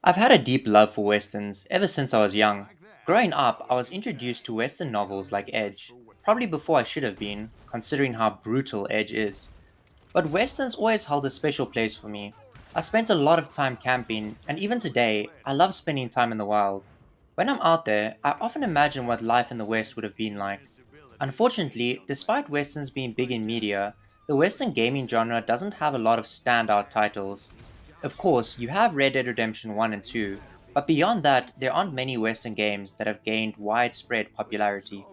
I've had a deep love for westerns ever since I was young. Growing up, I was introduced to western novels like Edge, probably before I should have been, considering how brutal Edge is. But westerns always held a special place for me. I spent a lot of time camping, and even today, I love spending time in the wild. When I'm out there, I often imagine what life in the West would have been like. Unfortunately, despite westerns being big in media, the western gaming genre doesn't have a lot of standout titles. Of course, you have Red Dead Redemption 1 and 2, but beyond that, there aren't many western games that have gained widespread popularity.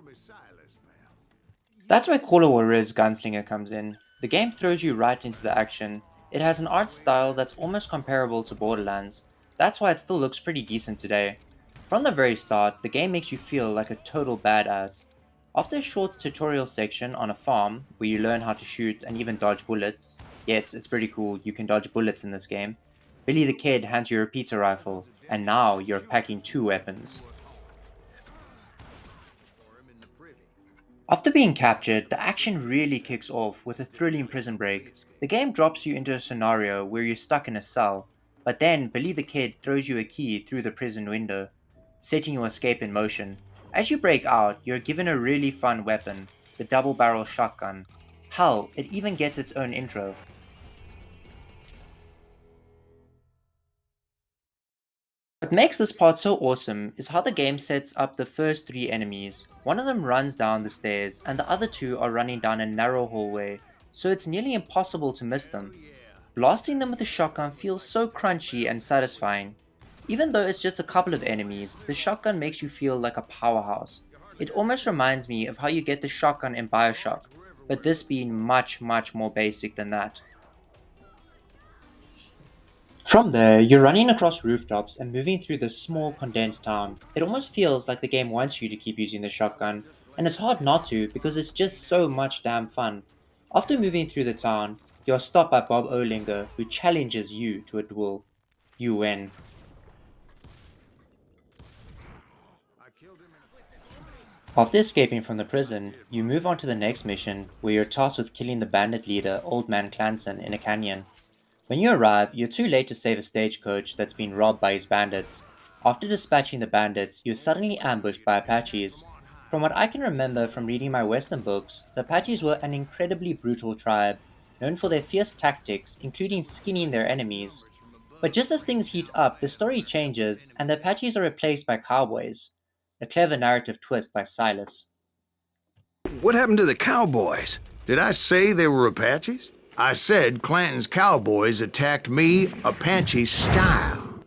That's where Call of Juarez Gunslinger comes in. The game throws you right into the action. It has an art style that's almost comparable to Borderlands. That's why it still looks pretty decent today. From the very start, the game makes you feel like a total badass. After a short tutorial section on a farm, where you learn how to shoot and even dodge bullets, yes, it's pretty cool, you can dodge bullets in this game, Billy the Kid hands you a repeater rifle, and now you're packing two weapons. After being captured, the action really kicks off with a thrilling prison break. The game drops you into a scenario where you're stuck in a cell, but then Billy the Kid throws you a key through the prison window, setting your escape in motion. As you break out, you're given a really fun weapon, the double barrel shotgun. Hell, it even gets its own intro. What makes this part so awesome is how the game sets up the first three enemies. One of them runs down the stairs, and the other two are running down a narrow hallway, so it's nearly impossible to miss them. Blasting them with a shotgun feels so crunchy and satisfying. Even though it's just a couple of enemies, the shotgun makes you feel like a powerhouse. It almost reminds me of how you get the shotgun in Bioshock, but this being much, much more basic than that. From there, you're running across rooftops and moving through this small, condensed town. It almost feels like the game wants you to keep using the shotgun, and it's hard not to because it's just so much damn fun. After moving through the town, you're stopped by Bob Olinger, who challenges you to a duel. You win. After escaping from the prison, you move on to the next mission, where you're tasked with killing the bandit leader, Old Man Clanson, in a canyon. When you arrive, you're too late to save a stagecoach that's been robbed by his bandits. After dispatching the bandits, you're suddenly ambushed by Apaches. From what I can remember from reading my Western books, the Apaches were an incredibly brutal tribe, known for their fierce tactics, including skinning their enemies. But just as things heat up, the story changes, and the Apaches are replaced by cowboys. A clever narrative twist by Silas. What happened to the cowboys? Did I say they were Apaches? I said Clanton's cowboys attacked me Apache style.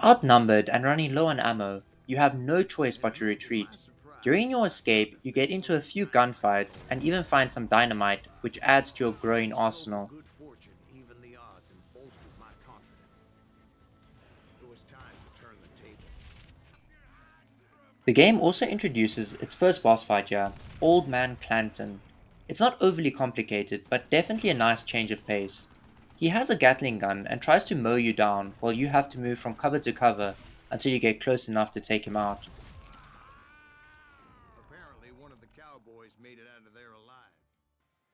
Outnumbered and running low on ammo, you have no choice but to retreat. During your escape, you get into a few gunfights and even find some dynamite, which adds to your growing arsenal. The game also introduces its first boss fight here, Old Man Clanton. It's not overly complicated, but definitely a nice change of pace. He has a Gatling gun and tries to mow you down while you have to move from cover to cover until you get close enough to take him out.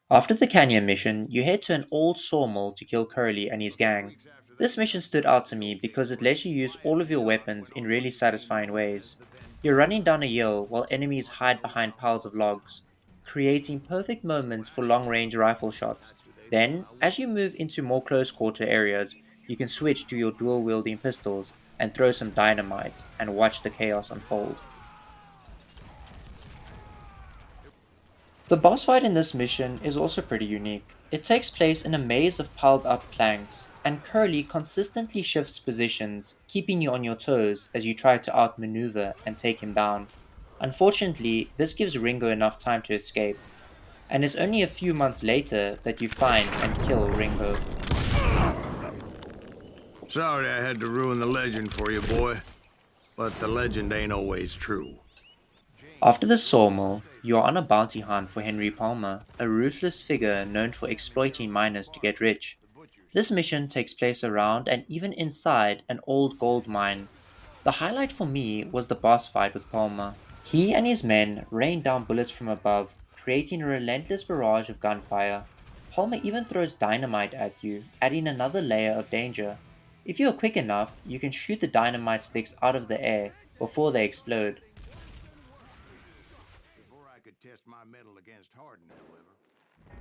After the canyon mission, you head to an old sawmill to kill Curly and his gang. This mission stood out to me because it lets you use all of your weapons in really satisfying ways. You're running down a hill while enemies hide behind piles of logs, creating perfect moments for long range rifle shots. Then, as you move into more close quarter areas, you can switch to your dual wielding pistols and throw some dynamite and watch the chaos unfold. The boss fight in this mission is also pretty unique. It takes place in a maze of piled up planks, and Curly consistently shifts positions, keeping you on your toes as you try to outmaneuver and take him down. Unfortunately, this gives Ringo enough time to escape, and it's only a few months later that you find and kill Ringo. Sorry I had to ruin the legend for you, boy. But the legend ain't always true. After the sawmill, you are on a bounty hunt for Henry Palmer, a ruthless figure known for exploiting miners to get rich. This mission takes place around and even inside an old gold mine. The highlight for me was the boss fight with Palmer. He and his men rain down bullets from above, creating a relentless barrage of gunfire. Palmer even throws dynamite at you, adding another layer of danger. If you're quick enough, you can shoot the dynamite sticks out of the air before they explode. Before I could test my mettle against Harden, however.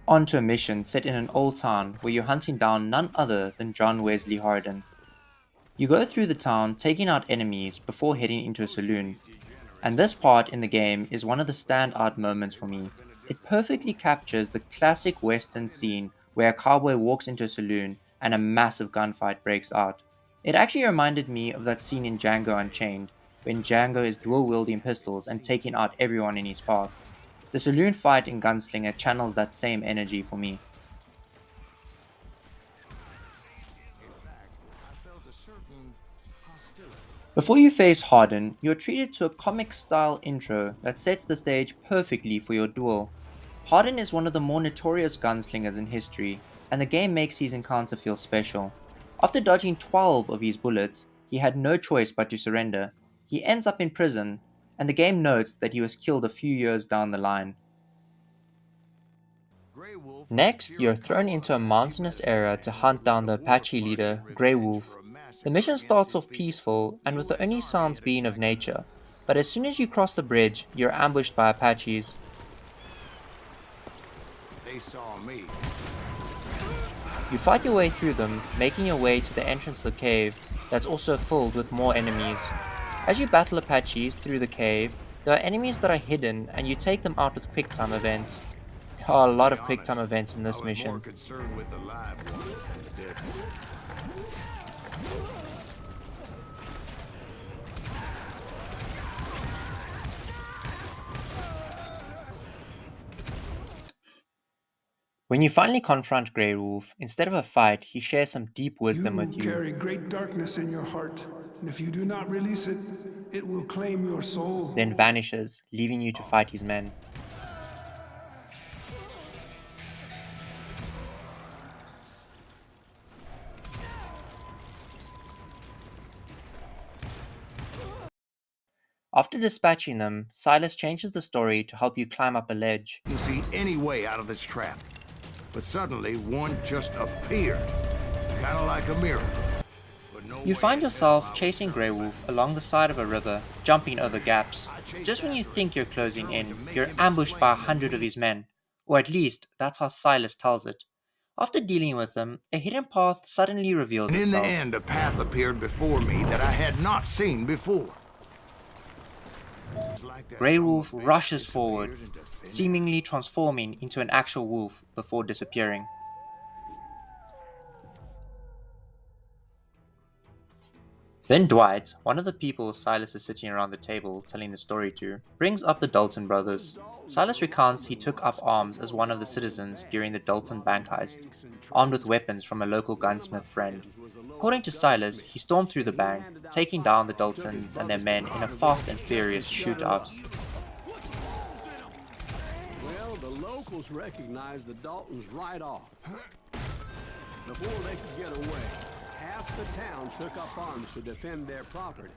On to a mission set in an old town where you're hunting down none other than John Wesley Harden. You go through the town taking out enemies before heading into a saloon, and this part in the game is one of the standout moments for me. It perfectly captures the classic Western scene where a cowboy walks into a saloon and a massive gunfight breaks out. It actually reminded me of that scene in Django Unchained, when Django is dual wielding pistols and taking out everyone in his path. The saloon fight in Gunslinger channels that same energy for me. In fact, I felt a certain hostility. Before you face Harden, you are treated to a comic style intro that sets the stage perfectly for your duel. Harden is one of the more notorious gunslingers in history, and the game makes his encounter feel special. After dodging 12 of his bullets, he had no choice but to surrender. He ends up in prison, and the game notes that he was killed a few years down the line. Grey Wolf was a Next, you're cheery thrown cowboy into a Apache mountainous area to medicine man hunt who down led the a war Apache party in leader, Grey revenge Wolf. for a The massacre mission against starts his off people. peaceful and The with the US only Army sounds had being of attacked them. nature, but as soon as you cross the bridge, you're ambushed by Apaches. They saw me. You fight your way through them, making your way to the entrance of the cave that's also filled with more enemies. As you battle Apaches through the cave, there are enemies that are hidden and you take them out with quick time events. There are a To lot be of quick time honest, events in I this was more mission. concerned with the live ones than the dead ones. When you finally confront Grey Wolf, instead of a fight, he shares some deep wisdom You with you, carry great darkness in your heart, and if you do not release it, it will claim your then soul. vanishes, leaving you to fight his men. After dispatching them, Silas changes the story to help you climb up a ledge. Didn't see any way out of this trap. But suddenly, one just appeared. Kind of like a miracle. But no You way find in hell yourself I was chasing Grey turning Wolf back. along the side of a river, jumping over gaps. I chased Just when you after think him, you're closing determined to in, make you're him ambushed by explain that 100 of we... his men. Or at least, that's how Silas tells it. After dealing with them, a hidden path suddenly reveals And in the itself. end, a path appeared before me that I had not seen before. It's like that Grey son of a Wolf bitch rushes forward, disappeared into thin air. seemingly transforming into an actual wolf before disappearing. Then Dwight, one of the people Silas is sitting around the table telling the story to, brings up the Dalton brothers. Silas recounts he took up arms as one of the citizens during the Dalton bank heist, armed with weapons from a local gunsmith friend. According to Silas, he stormed through the bank, taking down the Daltons and their men in a fast and furious shootout. Well, the locals recognized the Daltons right off. Before they could get away, half the town took up arms to defend their property.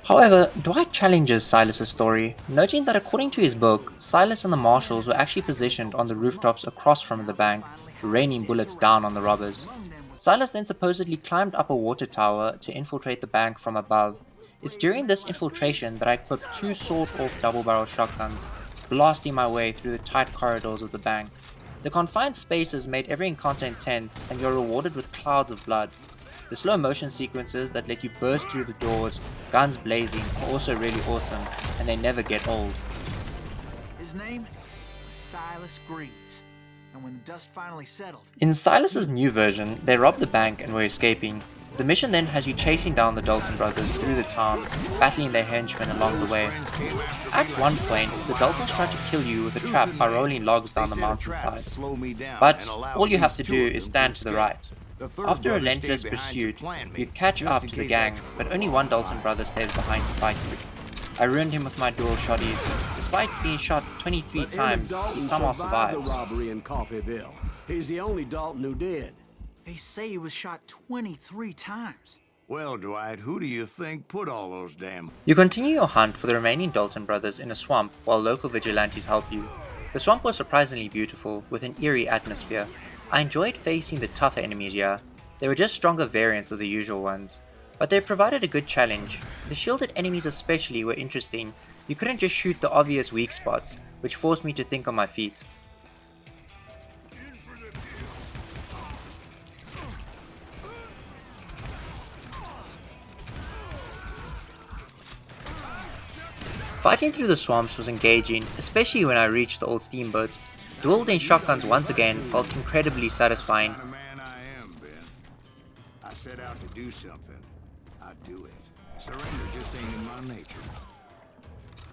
However, Dwight challenges Silas's story, noting that according to his book, Silas and the marshals were actually positioned on the rooftops across from the bank, raining bullets down on the robbers. Silas then supposedly climbed up a water tower to infiltrate the bank from above. It's during this infiltration that I equipped two sawed-off double-barrel shotguns, blasting my way through the tight corridors of the bank. The confined spaces made every encounter intense, and you're rewarded with clouds of blood. The slow motion sequences that let you burst through the doors, guns blazing, are also really awesome, and they never get old. His name was Silas Greaves, and when the dust finally settled, In Silas's new version, they robbed the bank and were escaping. The mission then has you chasing down the Dalton brothers through the town, battling their henchmen along the way. Friends came after At me one like point, the Daltons tried to kill you with a Truth trap in by me, rolling logs they down the set a trap mountainside. to slow me down But and allow all you at have to least do two of is them stand to the escape. right. The third After a brother relentless stayed behind to pursuit, plan me, you catch just up in to the case gang, I but drove only off. one Dalton brother stays behind to fight you. I ruined him with my dual shotties. Despite being shot 23 But Emmett times, Dalton he somehow survived survives. the robbery in Coffeyville. He's the only Dalton who did. they say he was shot 23 times. Well, Dwight, who do you think put all those damn... You continue your hunt for the remaining Dalton brothers in a swamp while local vigilantes help you. The swamp was surprisingly beautiful, with an eerie atmosphere. I enjoyed facing the tougher enemies here. They were just stronger variants of the usual ones, but they provided a good challenge. The shielded enemies especially were interesting. You couldn't just shoot the obvious weak spots, which forced me to think on my feet. Fighting through the swamps was engaging, especially when I reached the old steamboat. Dual-wielding shotguns once again felt incredibly satisfying. Kind of man I am, Ben. I set out to do something. I do it. Surrender just ain't in my nature.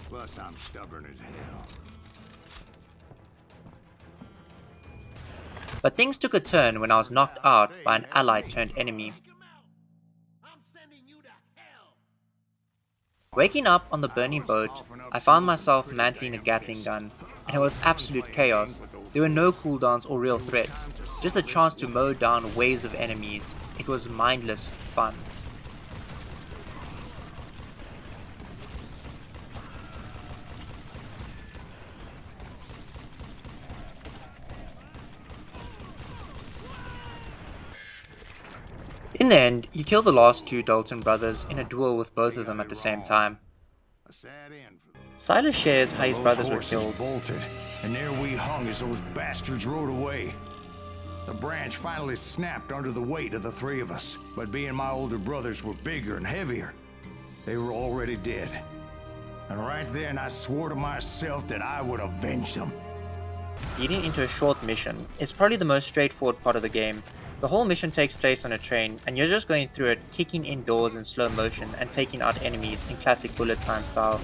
Plus, I'm stubborn as hell. But things took a turn when I was knocked out by an ally turned enemy. Waking up on the burning boat, I found myself mantling a Gatling gun, and it was absolute chaos. There were no cooldowns or real threats, just a chance to mow down waves of enemies. It was mindless fun. In the end, you kill the last two Dalton brothers in a duel with both of them at the same time. A sad end for them. Silas shares how his Those brothers were horses killed. bolted, and there we hung as those bastards rode away. The branch finally snapped under the weight of the three of us, but being my older brothers were bigger and heavier, they were already dead. And right then I swore to myself that I would avenge them. Leading into a short mission is probably the most straightforward part of the game. The whole mission takes place on a train, and you're just going through it, kicking indoors in slow motion and taking out enemies in classic bullet time style.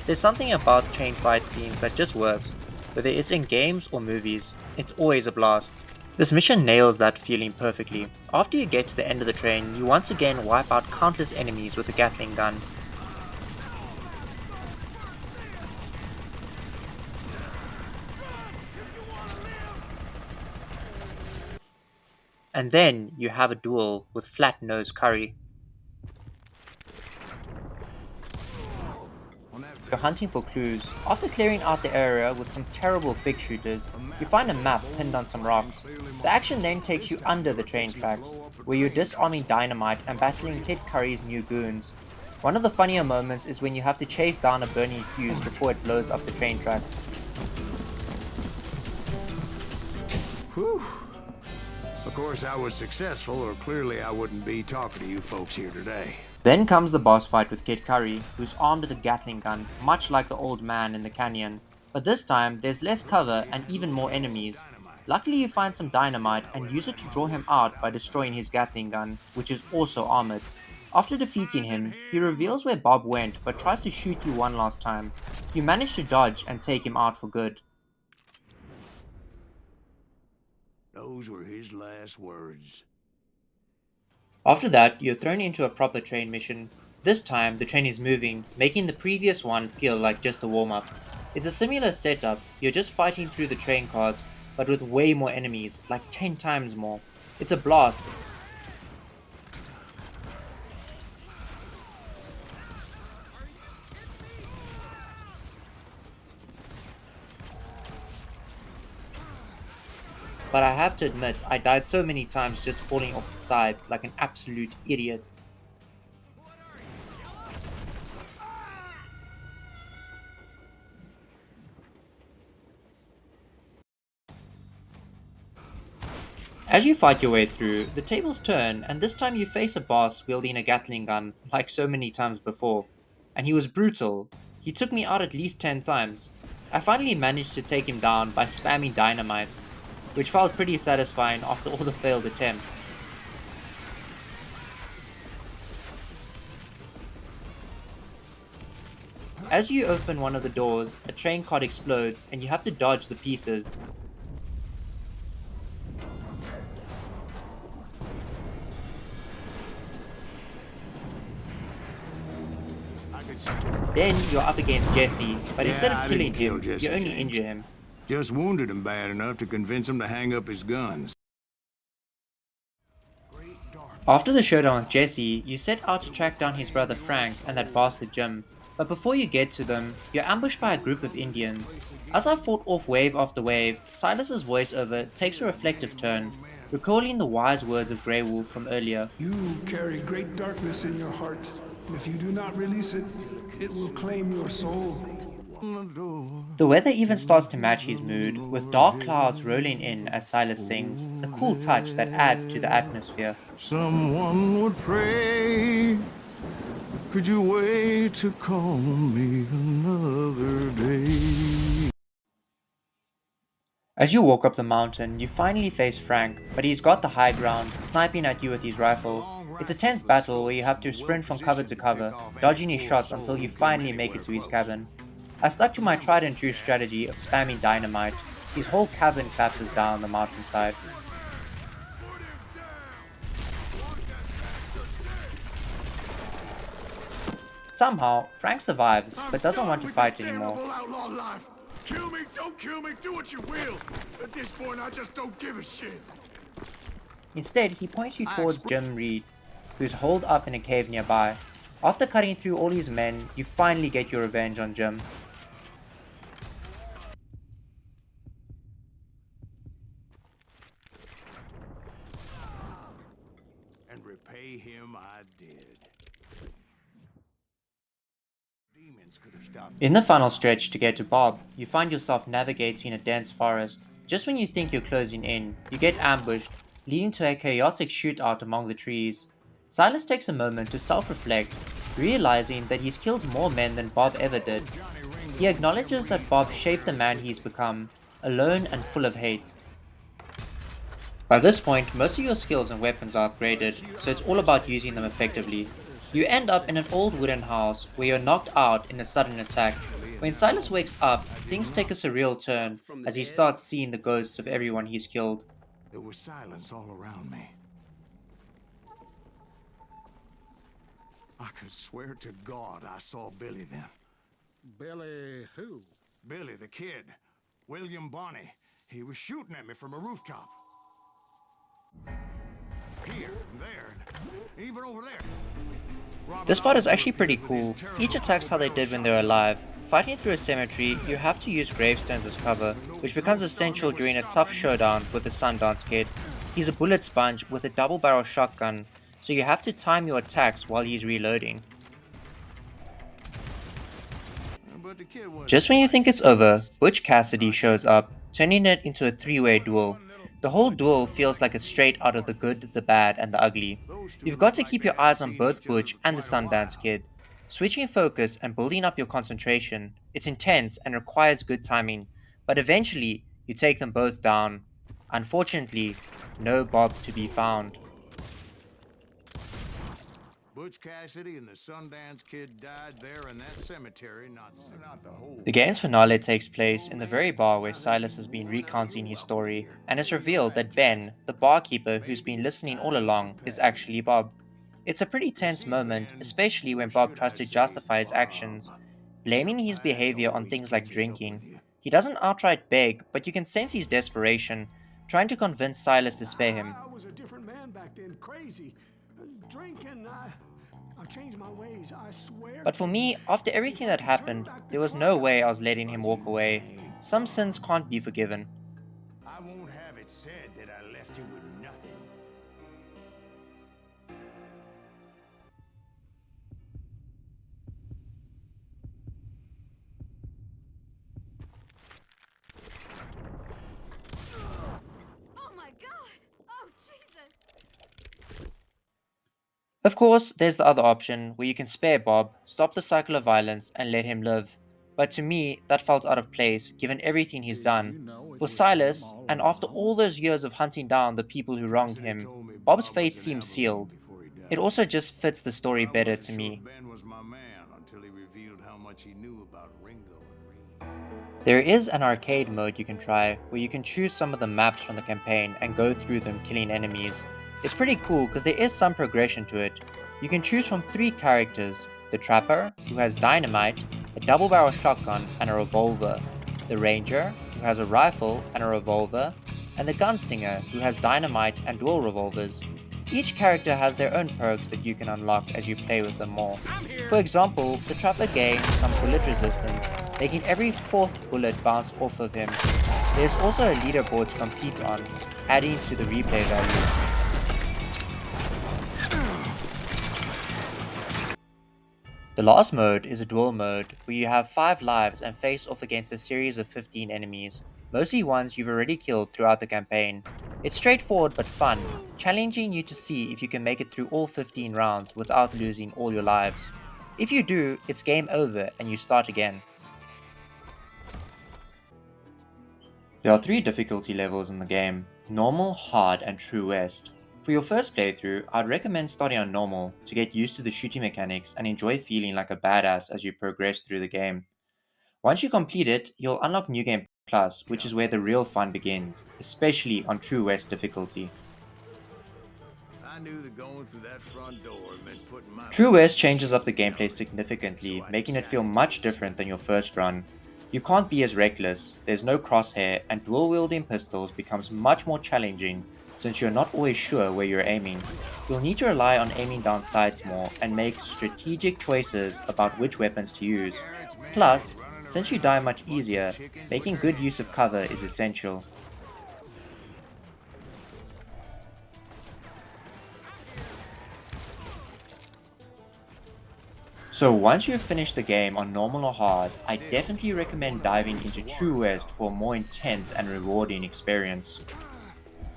There's something about train fight scenes that just works, whether it's in games or movies. It's always a blast. This mission nails that feeling perfectly. After you get to the end of the train, you once again wipe out countless enemies with a Gatling gun. And then you have a duel with Flat-Nosed Curry. You're hunting for clues. After clearing out the area with some terrible big shooters, you find a map pinned on some rocks. The action then takes you under the train tracks, where you're disarming dynamite and battling Kid Curry's new goons. One of the funnier moments is when you have to chase down a burning fuse before it blows up the train tracks. Whew. Of course, I was successful, or clearly I wouldn't be talking to you folks here today. Then comes the boss fight with Kid Curry, who's armed with a Gatling gun, much like the old man in the canyon. But this time, there's less cover and even more enemies. Luckily you find some dynamite and use it to draw him out by destroying his Gatling gun, which is also armored. After defeating him, he reveals where Bob went but tries to shoot you one last time. You manage to dodge and take him out for good. Those were his last words. After that, you're thrown into a proper train mission. This time, the train is moving, making the previous one feel like just a warm-up. It's a similar setup, you're just fighting through the train cars, but with way more enemies, like 10 times more. It's a blast. But I have to admit, I died so many times just falling off the sides like an absolute idiot. As you fight your way through, the tables turn, and this time you face a boss wielding a Gatling gun, like so many times before. And he was brutal. He took me out at least 10 times. I finally managed to take him down by spamming dynamite, which felt pretty satisfying after all the failed attempts. As you open one of the doors, a train cart explodes and you have to dodge the pieces. Then you're up against Jesse, but instead I of didn't killing kill him, Jesse you only James. injure him. Just wounded him bad enough to convince him to hang up his guns. After the showdown with Jesse, you set out to track down his brother Frank and that bastard Jim. But before you get to them, you're ambushed by a group of Indians. As I fought off wave after wave, Silas's voiceover takes a reflective turn. recalling the wise words of Grey Wolf from earlier. You carry great darkness in your heart, and if you do not release it, it will claim your soul. The weather even starts to match his mood, with dark clouds rolling in as Silas sings, a cool touch that adds to the atmosphere. Someone would pray. Could you wait to call me another day? As you walk up the mountain, you finally face Frank, but he's got the high ground, sniping at you with his rifle. It's a tense battle where you have to sprint from cover to cover, dodging his shots until you finally make it to his cabin. I stuck to my tried and true strategy of spamming dynamite. His whole cabin collapses down the mountainside. Somehow, Frank survives, but doesn't want to fight anymore. Outlaw life. Kill me, don't kill me, do what you will. At this point, I just don't give a shit. Instead, he points you towards Jim Reed, who's holed up in a cave nearby. After cutting through all his men, you finally get your revenge on Jim. And repay him I did. Could have stopped. In the final stretch to get to Bob, you find yourself navigating a dense forest. Just when you think you're closing in, you get ambushed, leading to a chaotic shootout among the trees. Silas takes a moment to self-reflect, realizing that he's killed more men than Bob ever did. He acknowledges that Bob shaped the man he's become, alone and full of hate. By this point, most of your skills and weapons are upgraded, so it's all about using them effectively. You end up in an old wooden house where you're knocked out in a sudden attack. When Silas wakes up, things take a surreal turn as he starts seeing the ghosts of everyone he's killed. There was silence all around me. I could swear to God I saw Billy then. Billy who? Billy the kid. William Bonney. He was shooting at me from a rooftop. Here, there, and even over there. This part is actually pretty cool. Each attacks how they did when they were alive. Fighting through a cemetery, you have to use gravestones as cover, which becomes essential during a tough showdown with the Sundance Kid. He's a bullet sponge with a double-barrel shotgun, so you have to time your attacks while he's reloading. Just when you think it's over, Butch Cassidy shows up, turning it into a three-way duel. The whole duel feels like it's straight out of The Good, the Bad, and the Ugly. You've got to keep your eyes on both Butch and the Sundance Kid. Switching focus and building up your concentration, it's intense and requires good timing, but eventually you take them both down. Unfortunately, no Bob to be found. Butch Cassidy and the Sundance Kid died there in that cemetery, not the whole. The game's finale takes place in the very bar where Silas has been recounting his story, and it's revealed that Ben, the barkeeper who's been listening all along, is actually Bob. It's a pretty tense moment, especially when Bob tries to justify his actions, blaming his behavior on things like drinking. He doesn't outright beg, but you can sense his desperation, trying to convince Silas to spare him. I was a different man back then, crazy. Drinking, I changed my ways, I swear. But for me, after everything that happened, there was no way I was letting him walk away. Some sins can't be forgiven. I won't have it said that I left you with nothing. Oh my god! Oh Jesus! Of course, there's the other option, where you can spare Bob, stop the cycle of violence, and let him live. But to me, that felt out of place, given everything he's done. For Silas, and after all those years of hunting down the people who wronged him, Bob's fate seems sealed. It also just fits the story better to me. Ben was my man until he revealed how much he knew about Ringo and Reed. There is an arcade mode you can try, where you can choose some of the maps from the campaign and go through them killing enemies. It's pretty cool because there is some progression to it. You can choose from 3 characters: the Trapper, who has dynamite, a double-barrel shotgun, and a revolver; the Ranger, who has a rifle and a revolver; and the Gunslinger, who has dynamite and dual revolvers. Each character has their own perks that you can unlock as you play with them more. For example, the Trapper gains some bullet resistance, making every 4th bullet bounce off of him, There's also a leaderboard to compete on, adding to the replay value. The last mode is a duel mode, where you have 5 lives and face off against a series of 15 enemies, mostly ones you've already killed throughout the campaign. It's straightforward but fun, challenging you to see if you can make it through all 15 rounds without losing all your lives. If you do, it's game over and you start again. There are 3 difficulty levels in the game: Normal, Hard, and True West. For your first playthrough, I'd recommend starting on Normal to get used to the shooting mechanics and enjoy feeling like a badass as you progress through the game. Once you complete it, you'll unlock New Game Plus, which is where the real fun begins, especially on True West difficulty. I knew that going through that front door meant putting my True West changes up the gameplay significantly, making it feel much different than your first run. You can't be as reckless, there's no crosshair, and dual wielding pistols becomes much more challenging since you're not always sure where you're aiming. You'll need to rely on aiming down sights more and make strategic choices about which weapons to use. Plus, since you die much easier, making good use of cover is essential. So once you've finished the game on normal or hard, I definitely recommend diving into True West for a more intense and rewarding experience.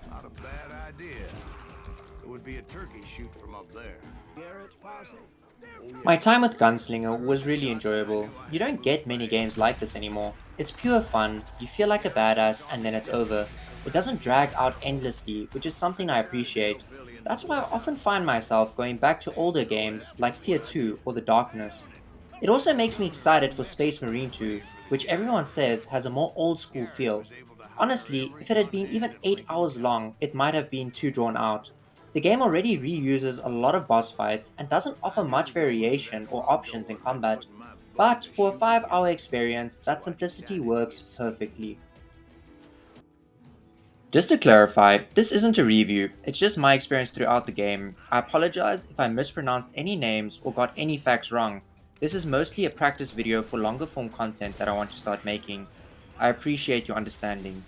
Not a bad idea. It would be a turkey shoot from up there. Garrett's posse? My time with Gunslinger was really enjoyable. You don't get many games like this anymore. It's pure fun, you feel like a badass and then it's over. It doesn't drag out endlessly, which is something I appreciate. That's why I often find myself going back to older games like Fear 2 or The Darkness. It also makes me excited for Space Marine 2, which everyone says has a more old school feel. Honestly, if it had been even 8 hours long, it might have been too drawn out. The game already reuses a lot of boss fights and doesn't offer much variation or options in combat, but for a 5-hour experience, that simplicity works perfectly. Just to clarify, this isn't a review, it's just my experience throughout the game. I apologize if I mispronounced any names or got any facts wrong. This is mostly a practice video for longer form content that I want to start making. I appreciate your understanding.